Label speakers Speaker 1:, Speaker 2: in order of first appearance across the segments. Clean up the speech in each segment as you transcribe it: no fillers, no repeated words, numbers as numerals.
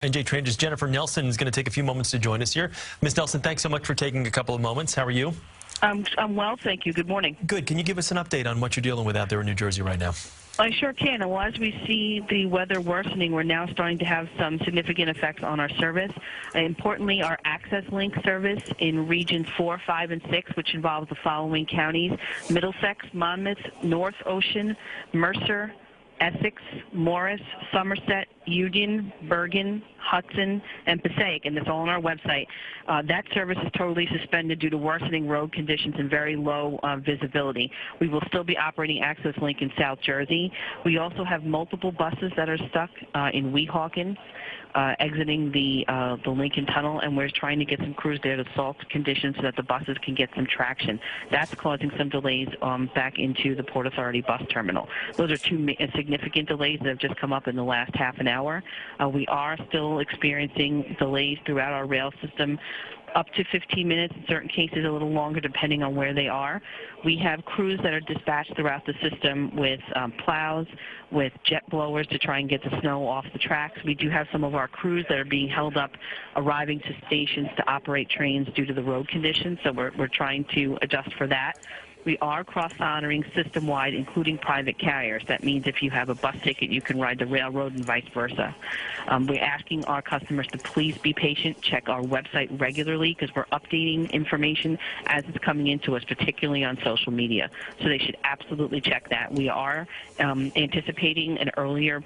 Speaker 1: NJ Transit's Jennifer Nelson is going to take a few moments to join us here. Ms. Nelson, thanks so much for taking a couple of moments. How are you?
Speaker 2: I'm well, thank you. Good morning.
Speaker 1: Good. Can you give us an update on what you're dealing with out there in New Jersey right now?
Speaker 2: I sure can. Well, as we see the weather worsening, we're now starting to have some significant effects on our service. Importantly, our Access Link service in regions 4, 5, and 6, which involves the following counties: Middlesex, Monmouth, North Ocean, Mercer, Essex, Morris, Somerset, Union, Bergen, Hudson, and Passaic, and it's all on our website. That service is totally suspended due to worsening road conditions and very low visibility. We will still be operating Access Link in South Jersey. We also have multiple buses that are stuck in Weehawken, exiting the Lincoln Tunnel, and we're trying to get some crews there to salt conditions so that the buses can get some traction. That's causing some delays back into the Port Authority bus terminal. Those are two significant delays that have just come up in the last half an hour. We are still experiencing delays throughout our rail system, up to 15 minutes, in certain cases a little longer depending on where they are. We have crews that are dispatched throughout the system with plows, with jet blowers to try and get the snow off the tracks. We do have some of our crews that are being held up arriving to stations to operate trains due to the road conditions, so we're trying to adjust for that. We are cross-honoring system-wide, including private carriers. That means if you have a bus ticket, you can ride the railroad and vice versa. We're asking our customers to please be patient, check our website regularly, because we're updating information as it's coming into us, particularly on social media. So they should absolutely check that. We are anticipating an earlier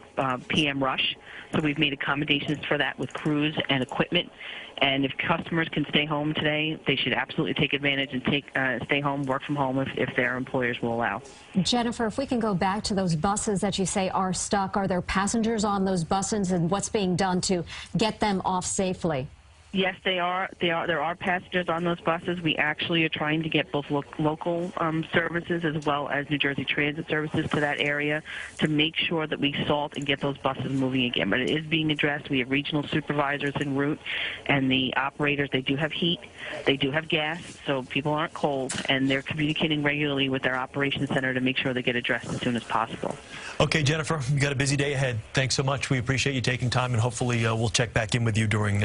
Speaker 2: PM rush, so we've made accommodations for that with crews and equipment. And if customers can stay home today, they should absolutely take advantage and stay home, work from home if their employers will allow.
Speaker 3: Jennifer, if we can go back to those buses that you say are stuck, are there passengers on those buses, and what's being done to get them off safely?
Speaker 2: Yes, they are. There are passengers on those buses. We actually are trying to get both local services as well as New Jersey Transit services to that area to make sure that we salt and get those buses moving again. But it is being addressed. We have regional supervisors en route, and the operators, they do have heat, they do have gas, so people aren't cold, and they're communicating regularly with their operations center to make sure they get addressed as soon as possible.
Speaker 1: Okay, Jennifer, you've got a busy day ahead. Thanks so much. We appreciate you taking time, and hopefully we'll check back in with you during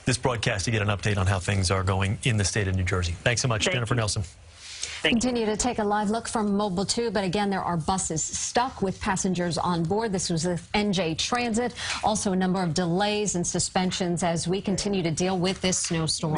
Speaker 1: this broadcast to get an update on how things are going in the state of New Jersey. Thanks so much, Jennifer Nelson.
Speaker 3: Continue to take a live look from Mobile 2, but again, there are buses stuck with passengers on board. This was with NJ Transit. Also, a number of delays and suspensions as we continue to deal with this snowstorm.